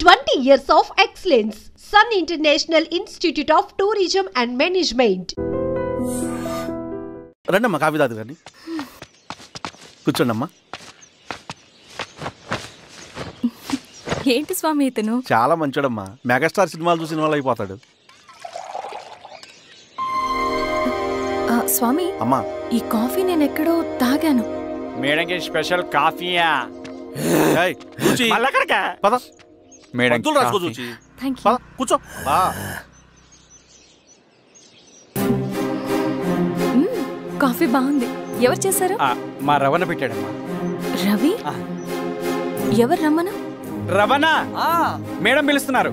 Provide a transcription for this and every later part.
20 years of excellence. Sun International Institute of Tourism and Management. రండమ్మా coffee తాదు కానీ కూర్చోండమ్మా. ఏంటి స్వామి ఇతను? చాలా మంచోడమ్మా. మెగాస్టార్ సినిమాలు చూసిన వాళ్ళు అయిపోతాడు. స్వామి అమ్మా ఈ కాఫీ నేను ఎక్కడో తాగాను. మేడంకి స్పెషల్ కాఫీయా? పద మేడం రాసుకో చూచి. థ్యాంక్ పద యూ. కూర్చో. కాఫీ బాగుంది. ఎవరు చేశారు? మా రవణ పెట్టాడమ్మా. రవి? ఎవరు రమ్మను? రవణ మేడం పిలుస్తున్నారు.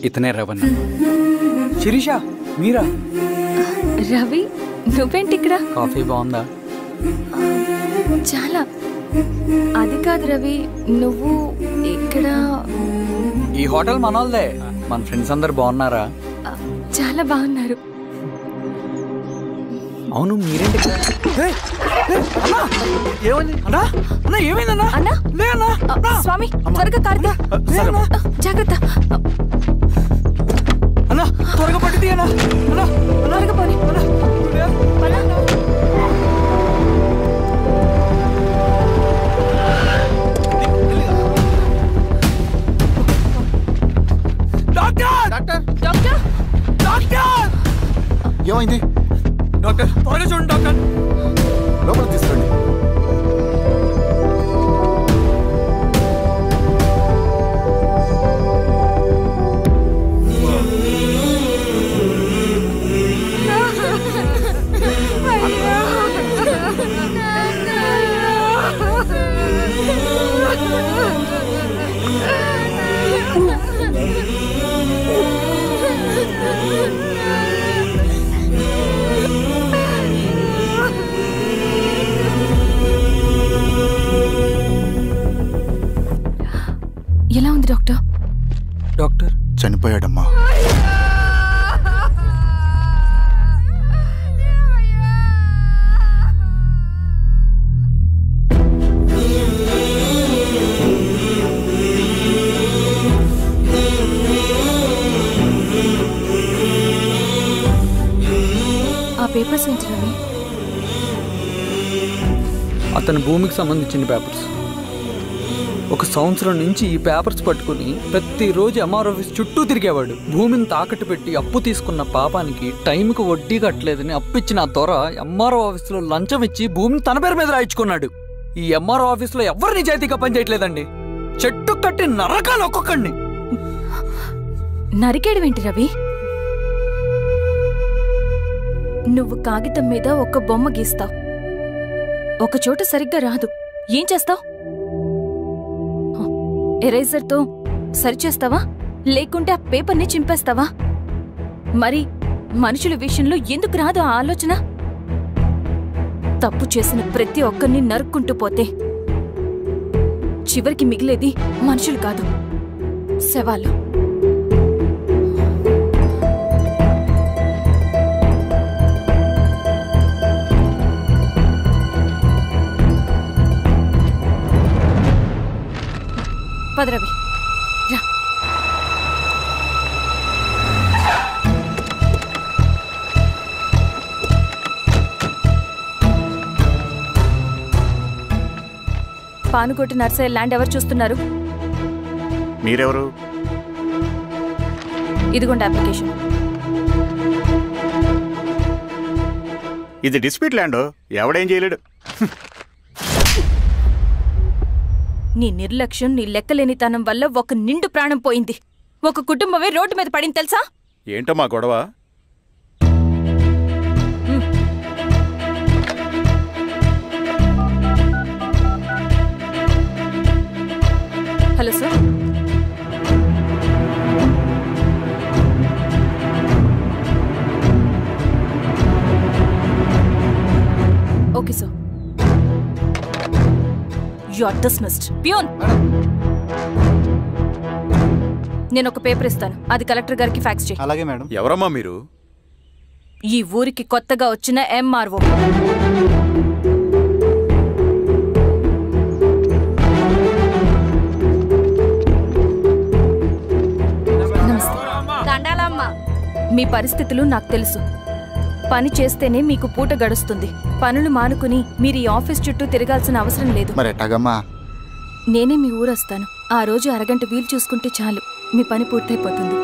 ఇతనే రవణ. శిరీష మీరా? రవి నువ్వేంటి ఇక్కడ? కాఫీ బాగుందా? చాలా. అది కాదు రవి, నువ్వు ఇక్కడ. ఈ హోటల్ మనోల్దే. మన ఫ్రెండ్స్ అందరు బాగున్నారా? చాలా బాగున్నారు. అవును మీరేంటి? ఏమైందన్నా? అన్నా స్వామి త్వరగా కారుదా. జాగ్రత్త అన్నా, త్వరగా పట్టిది అన్నా. త్వరగా పోనీ. ఏమైంది డాక్టర్? త్వరగా చూడండి డాక్టర్. లోపల తీసుకురండి. ఎలా ఉంది డాక్టర్? డాక్టర్ చనిపోయాడమ్మా. ఆ పేపర్స్ ఏంటి రవి? అతని భూమికి సంబంధించిన పేపర్స్. ఒక సంవత్సరం నుంచి ఈ పేపర్స్ పట్టుకుని ప్రతిరోజు ఎంఆర్ ఆఫీస్ చుట్టూ తిరిగేవాడు. భూమిని తాకట్టు పెట్టి అప్పు తీసుకున్న పాపానికి టైంకి వడ్డీ కట్టలేదని అప్పిచ్చిన ఆ దొర ఎంఆర్ఓ ఆఫీస్లో లంచం ఇచ్చి భూమిని తన పేరు మీద రాయించుకున్నాడు. ఈ ఎంఆర్ఓ ఆఫీస్లో ఎవరు నిజాయితీగా పనిచేయట్లేదండి. చెట్టు కట్టి నరకాలి ఒక్కొక్కడిని. నరికేయడం ఏంటి రవి? నువ్వు కాగితం మీద ఒక బొమ్మ గీస్తావు, ఒక చోట సరిగ్గా రాదు, ఏం చేస్తావు? ఎరేజర్తో సరిచేస్తావా, లేకుంటే ఆ పేపర్ని చింపేస్తావా? మరి మనుషుల విషయంలో ఎందుకు రాదు ఆ ఆలోచన? తప్పు చేసిన ప్రతి ఒక్కరిని నరుక్కుంటూ పోతే చివరికి మిగిలేది మనుషులు కాదు, శవాలు. పదరవి రా. పానుకోటి నర్సయ్య ల్యాండ్ ఎవరు చూస్తున్నారు? మీరెవరు? ఇదిగోండి అప్లికేషన్. ఇది డిస్ప్యూట్ ల్యాండ్, ఎవడేం చేయలేడు. నీ నిర్లక్ష్యం, నీ లెక్కలేనితనం వల్ల ఒక నిండు ప్రాణం పోయింది. ఒక కుటుంబమే రోడ్డు మీద పడింది తెలుసా? ఏంటో మా గొడవ? Hello sir. Okay sir. You are dismissed. Pion! నేను ఒక పేపర్ ఇస్తాను, అది కలెక్టర్ గారికి ఫ్యాక్స్ చేయి. అలాగే మేడం. ఎవరమ్మా మీరు? ఈ ఊరికి కొత్తగా వచ్చిన ఎంఆర్ఓ. మీ పరిస్థితులు నాకు తెలుసు. పని చేస్తేనే మీకు పూట గడుస్తుంది. పనులు మానుకుని మీరు ఈ ఆఫీస్ చుట్టూ తిరగాల్సిన అవసరం లేదు. నేనే మీ ఊరొస్తాను. ఆ రోజు అరగంట వీలు చూసుకుంటే చాలు, మీ పని పూర్తయిపోతుంది.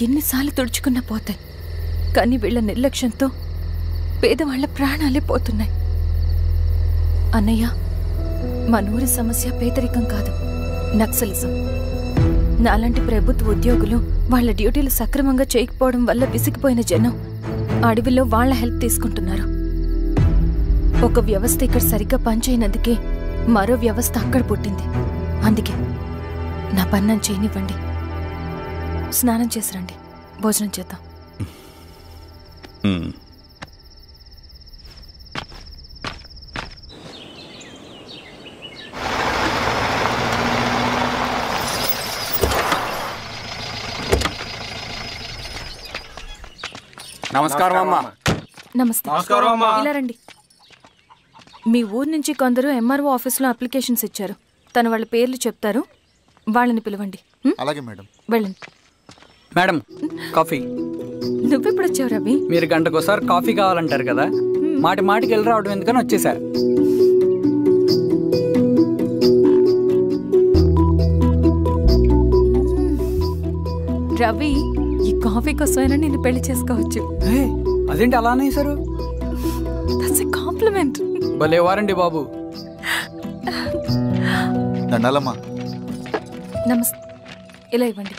ఎన్నిసార్లు తుడుచుకున్నా పోతాయి, కానీ వీళ్ళ నిర్లక్ష్యంతో పేదవాళ్ల ప్రాణాలే పోతున్నాయి. అన్నయ్య, మన ఊరి సమస్య పేదరికం కాదు, నక్సలిజం. నాలాంటి ప్రభుత్వ ఉద్యోగులు వాళ్ళ డ్యూటీలు సక్రమంగా చేయకపోవడం వల్ల విసిగిపోయిన జనం అడవిలో వాళ్ల హెల్ప్ తీసుకుంటున్నారు. ఒక వ్యవస్థ ఇక్కడ సరిగ్గా పనిచేయనందుకే మరో వ్యవస్థ అక్కడ పుట్టింది. అందుకే నా పన్నం చేయనివ్వండి. స్నానం చేసి రండి, భోజనం చేద్దాం. నమస్కారం అమ్మా. నమస్తే. ఇలా రండి. మీ ఊరు నుంచి కొందరు ఎంఆర్ఓ ఆఫీస్లో అప్లికేషన్స్ ఇచ్చారు. తను వాళ్ళ పేర్లు చెప్తారు, వాళ్ళని పిలవండి. అలాగే మేడం. వెళ్ళండి. Madam, coffee. నువ్వెప్పుడు వచ్చావు రవి? మీరు గంటకోసారి కాఫీ కావాలంటారు కదా, మాటి మాటికి వెళ్ళి రావడం ఎందుకని వచ్చేసా. రవి, ఈ కాఫీ కోసమైనా నేను పెళ్లి చేసుకోవచ్చు. అదేంటి అలా అనేసారు? That's a compliment. భలే వారండి బాబు. నమస్తే. ఇలా ఇవ్వండి.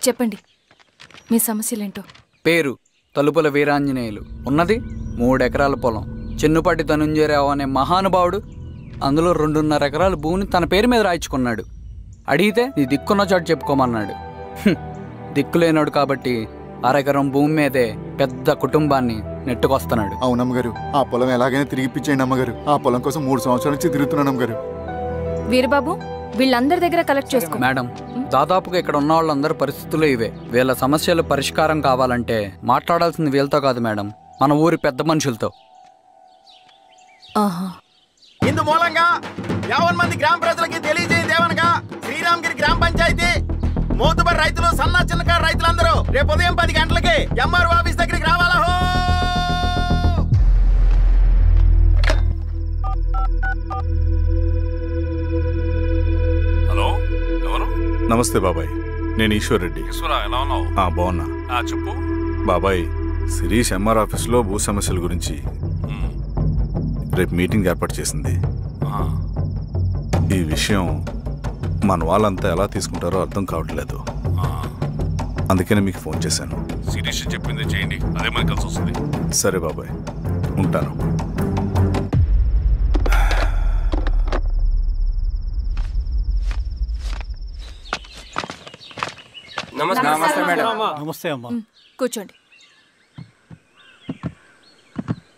చెప్పండి, మీ సమస్యలేంటో. పేరు తలుపుల వీరాంజనేయులు. ఉన్నది 3 ఎకరాల పొలం. చిన్నుపాటి ధనుంజయరావు అనే మహానుభావుడు అందులో 2.5 ఎకరాల భూమిని తన పేరు మీద రాయించుకున్నాడు. అడిగితే నీ దిక్కున్న చోటు చెప్పుకోమన్నాడు. దిక్కులేనాడు కాబట్టి 1/2 ఎకరం భూమి మీదే పెద్ద కుటుంబాన్ని నెట్టుకొస్తున్నాడు. అవునమ్మగారు, ఆ పొలం ఎలాగైనా తిరిగిపించేయండి అమ్మగారు. ఆ పొలం కోసం 3 సంవత్సరాల నుంచి తిరుగుతున్నాను అమ్మగారు. వీరబాబు, వీళ్ళందరి దగ్గర కలెక్ట్ చేసుకో. మేడం, దాదాపుగా ఇక్కడ ఉన్న వాళ్ళందరి పరిస్థితులు ఇవే. వీళ్ళ సమస్యలు పరిష్కారం కావాలంటే మాట్లాడాల్సింది వీళ్ళతో కాదు మేడం, మన ఊరి పెద్ద మనుషులతో. ఇందు మూలంగా 50 మంది గ్రామ ప్రజలకి తెలియజేయదేవనగా శ్రీరామగిరి గ్రామ పంచాయతీ మోతుబడి రైతులు, సన్న చిన్నకారు రైతులందరూ రేపు ఉదయం 10 గంటలకి ఎంఆర్ఓ ఆఫీస్ దగ్గరికి రావాలా. హలో, ఎవరు? నమస్తే బాబాయ్, నేను ఈశ్వర్ రెడ్డి. ఎలా ఉన్నావు? బాగున్నా. చెప్పు బాబాయ్, శిరీష్ ఎంఆర్ ఆఫీస్లో భూ సమస్యల గురించి రేపు మీటింగ్ ఏర్పాటు చేసింది. ఈ విషయం మన వాళ్ళంతా ఎలా తీసుకుంటారో అర్థం కావట్లేదు. అందుకనే మీకు ఫోన్ చేశాను. శిరీష్ చెప్పింది చేయండి, అదే మనకు కలిసి వస్తుంది. సరే బాబాయ్, ఉంటాను. నమస్తే మేడం. నమస్తే అమ్మా. కూర్చోండి.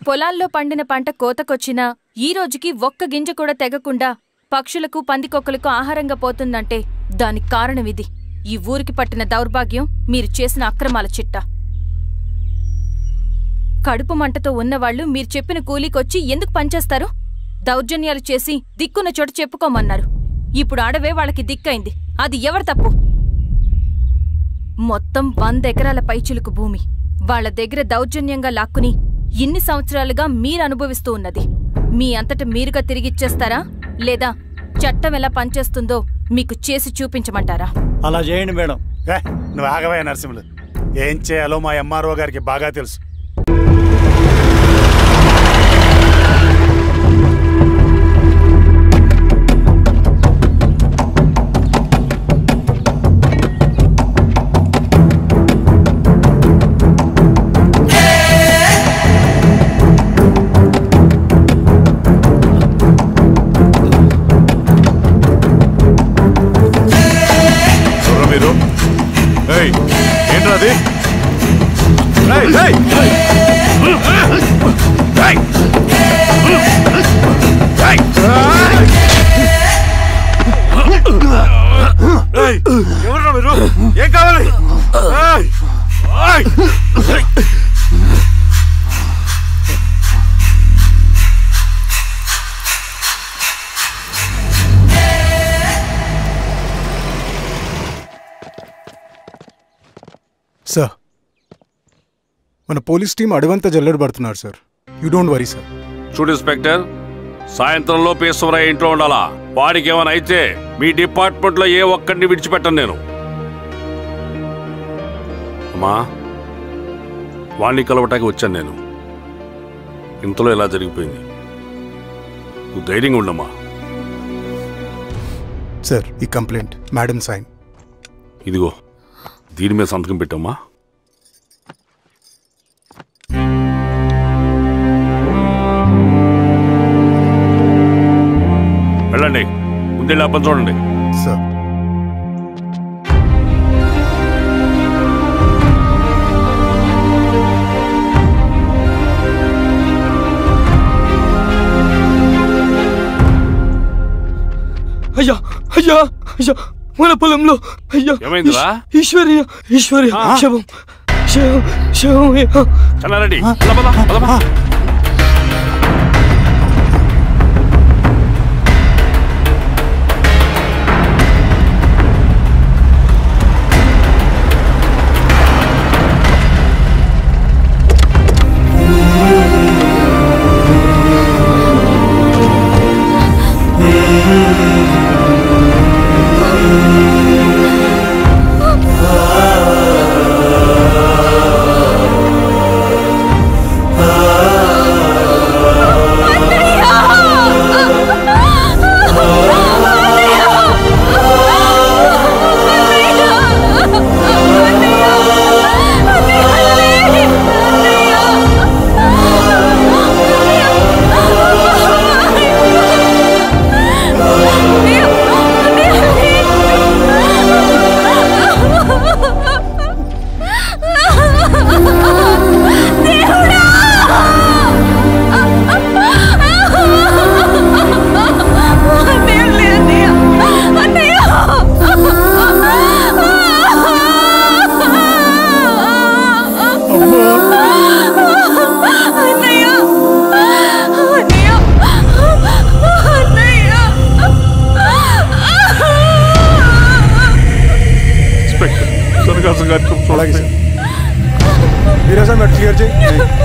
పొలాల్లో పండిన పంట కోతకొచ్చినా ఈ రోజుకి ఒక్క గింజ కూడా తెగకుండా పక్షులకు, పందికొక్కలకు ఆహారంగా పోతుందంటే దానికి కారణం ఇది. ఈ ఊరికి పట్టిన దౌర్భాగ్యం మీరు చేసిన అక్రమాల చిట్టా. కడుపు మంటతో ఉన్నవాళ్లు మీరు చెప్పిన కూలీకొచ్చి ఎందుకు పనిచేస్తారు? దౌర్జన్యాలు చేసి దిక్కున్న చోట చెప్పుకోమన్నారు. ఇప్పుడు అడవే వాళ్ళకి దిక్కైంది. అది ఎవరి తప్పు? మొత్తం 100 ఎకరాల పైచిలుకు భూమి వాళ్ల దగ్గర దౌర్జన్యంగా లాక్కుని ఇన్ని సంవత్సరాలుగా మీరు అనుభవిస్తూ ఉన్నది. మీ అంతట మీరుగా తిరిగిచ్చేస్తారా, లేదా చట్టం ఎలా పనిచేస్తుందో మీకు చేసి చూపించమంటారా? అలా చేయండి మేడం. నువ్వు ఆగవయ్య నరసింహులు, ఏం చేయాలో మా ఎంఆర్ఓ గారికి బాగా తెలుసు. ఏంట్రాది? ఎవరు మీరు? ఏం కావాలి? సార్, మన పోలీస్ టీం అడవంతా జల్లెడ పడుతున్నారు sir. You don't worry sir. చూడు ఇన్స్పెక్టర్, సాయంత్రంలో పేశ్వరయ్య ఇంట్లో ఉండాలా. వాడికి ఏమైనా అయితే మీ డిపార్ట్మెంట్లో ఏ ఒక్కడిని విడిచిపెట్టను నేను. అమ్మా, వాణ్ణి కలవటానికి వచ్చాను నేను. ఇంతలో ఇలా జరిగిపోయింది. నువ్వు ధైర్యంగా ఉండమ్మా. సార్, ఈ కంప్లైంట్ మేడం సైన్. ఇదిగో, దీని మీద సంతకం పెట్టమ్మా. వెళ్ళండి, ముందే లాభం చూడండి. సార్, అయ్యా అయ్యా అయ్యా, మన పొలంలో అయ్యా. ఏమైందిరా? ఈశ్వర్య శవం శవం శవం. చల్లారెడ్డి,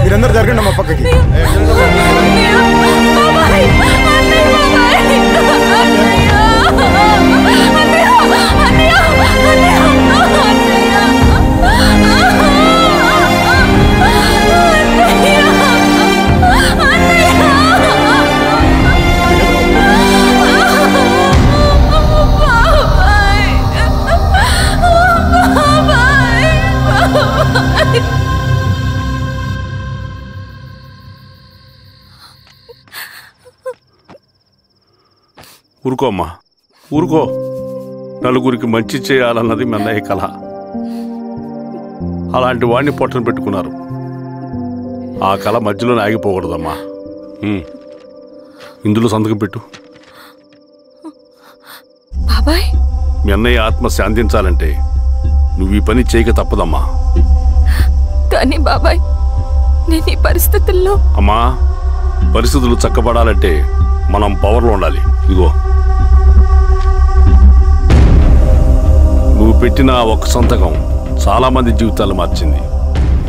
మీరందరూ జరగండి మా పక్కకి. ఊరుకో అమ్మా, ఊరుకో. నలుగురికి మంచి చేయాలన్నది మీ అన్నయ్య కళ. అలాంటి వాడిని పొట్టన పెట్టుకున్నారు. ఆ కళ మధ్యలోనే ఆగిపోకూడదమ్మా. ఇందులో సంతకం పెట్టు. బాబాయ్, మీ అన్నయ్య ఆత్మ శాంతించాలంటే నువ్వు ఈ పని చేయక తప్పదమ్మా. కానీ బాబాయ్, నేను ఈ పరిస్థితుల్లో. అమ్మా, పరిస్థితులు చక్కబడాలంటే మనం పవర్లో ఉండాలి. ఇదిగో, నువ్వు పెట్టిన ఒక్క సంతకం చాలా మంది జీవితాలు మార్చింది.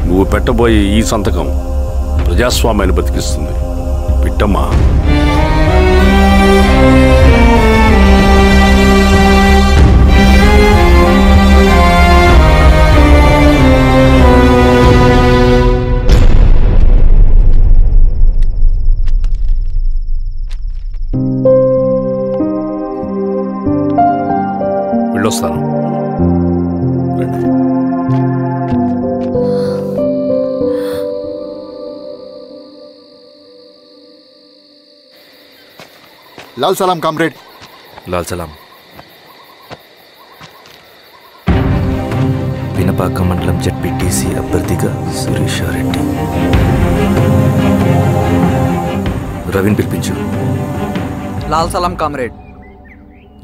నువ్వు పెట్టబోయే ఈ సంతకం ప్రజాస్వామ్యాన్ని బతికిస్తుంది. పెట్టమ్మా. వెళ్ళొస్తాను. లాల్ సలాం కామ్రేడ్. లాల్ సలాం. పినపాక మండలం జెడ్పీటీసీ అభ్యర్థిగా శిరీషారెడ్డి. రవిని పిలిపించు. లాల్ సలాం కామ్రేడ్.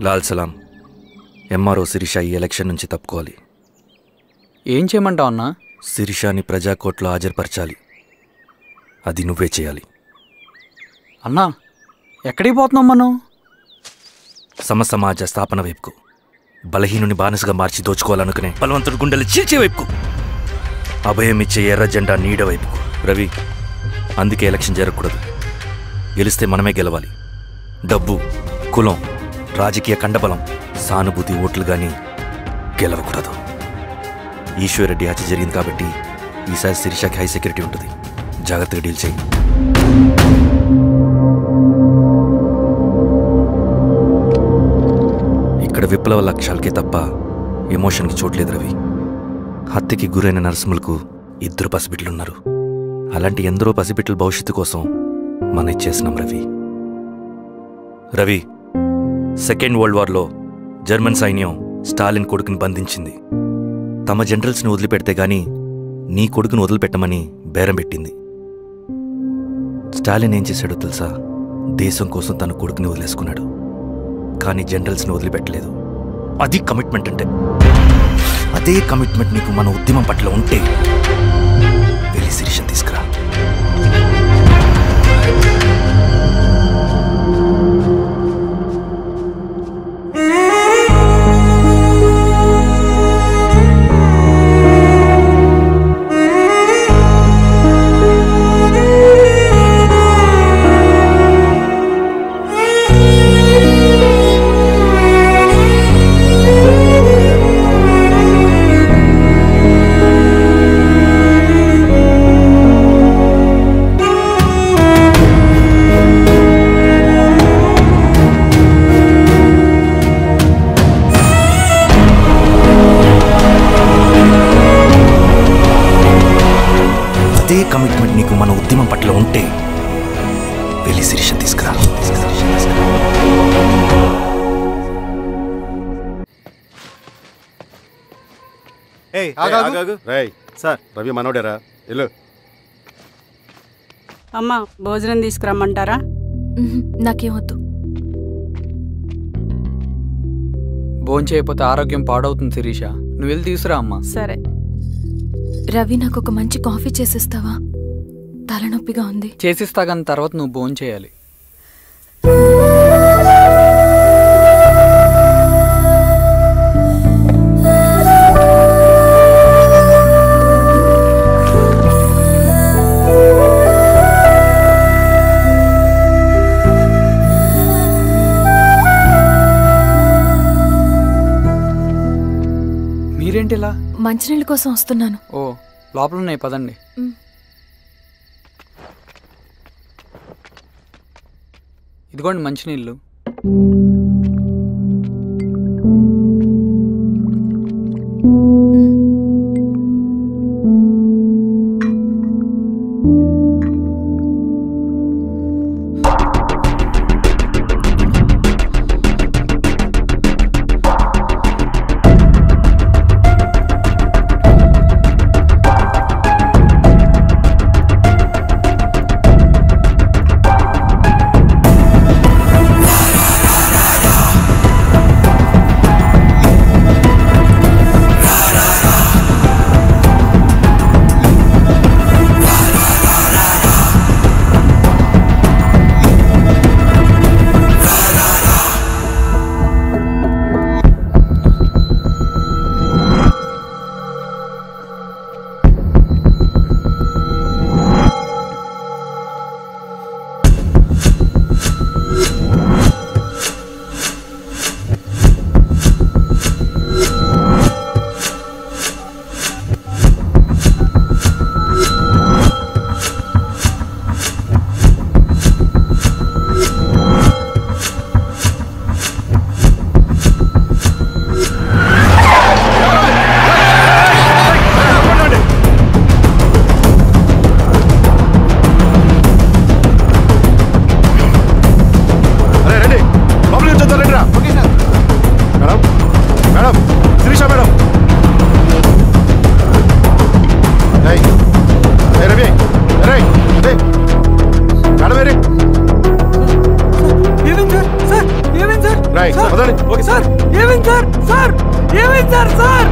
లాల్ సలాం. ఎంఆర్ఓ శిరీష ఈ ఎలక్షన్ నుంచి తప్పుకోవాలి. ఏం చేయమంటావు అన్నా? శిరీషని ప్రజాకోర్టులో హాజరుపరచాలి. అది నువ్వే చేయాలి. అన్నా, ఎక్కడికి పోతున్నాం మనం? సమసమాజ స్థాపన వైపుకు. బలహీనుని బానిసగా మార్చి దోచుకోవాలనుకునే బలవంతుడి గుండెలు చీల్చే వైపుకు. అభయం ఇచ్చే ఎర్ర జెండా నీడ వైపుకు. రవి, అందుకే ఎలక్షన్ జరగకూడదు. గెలిస్తే మనమే గెలవాలి. డబ్బు, కులం, రాజకీయ కండబలం, సానుభూతి ఓట్లు కానీ గెలవకూడదు. ఈశ్వర్రెడ్డి హత్య జరిగింది కాబట్టి ఈసారి శిరీషకి హై సెక్యూరిటీ ఉంటుంది. జాగ్రత్తగా డీల్ చేయి. ఇక్కడ విప్లవ లక్ష్యాలకే తప్ప ఎమోషన్కి చోట్లేదు రవి. హత్యకి గురైన నరసింహులకు 2 పసిబిడ్డలున్నారు. అలాంటి ఎందరో పసిబిడ్డల భవిష్యత్తు కోసం మనం ఇచ్చేసినాం రవి. రవి, సెకండ్ వరల్డ్ వార్లో జర్మన్ సైన్యం స్టాలిన్ కొడుకుని బంధించింది. తమ జనరల్స్ని వదిలిపెడితే గాని నీ కొడుకుని వదిలిపెట్టమని బేరం పెట్టింది. స్టాలిన్ ఏం చేశాడో తెలుసా? దేశం కోసం తన కొడుకుని వదిలేసుకున్నాడు. కానీ జనరల్స్ని వదిలిపెట్టలేదు. అది కమిట్మెంట్ అంటే. అదే కమిట్మెంట్ నీకు మన ఉద్యమం పట్ల ఉంటే వెళ్ళి శిరీషని తీసుకురా. కమిట్మెంట్ నీకు మన ఉద్యమం పట్ల ఉంటే వెళ్ళి శిరీషని తీసుకురా. సార్, రవి మనోడేరా? వెళ్ళు. అమ్మా, భోజనం తీసుకురమ్మంటారా? నాకేమొద్దు. భోంచేయకపోతే ఆరోగ్యం పాడవుతుంది శిరీష. నువ్వు వెళ్ళి తీసుకురా అమ్మా. సరే. రవి, నాకు ఒక మంచి కాఫీ చేసిస్తావా? తలనొప్పిగా ఉంది. చేసిస్తా కానీ తర్వాత నువ్వు భోంచేయాలి. మీరేంటిలా? మంచినీళ్ళ కోసం వస్తున్నాను. ఓ, లోపల ఉన్నాయి, పదండి. ఇదిగోండి మంచినీళ్ళు. ఏమైంది సార్? సార్ ఏమైంది సార్? సార్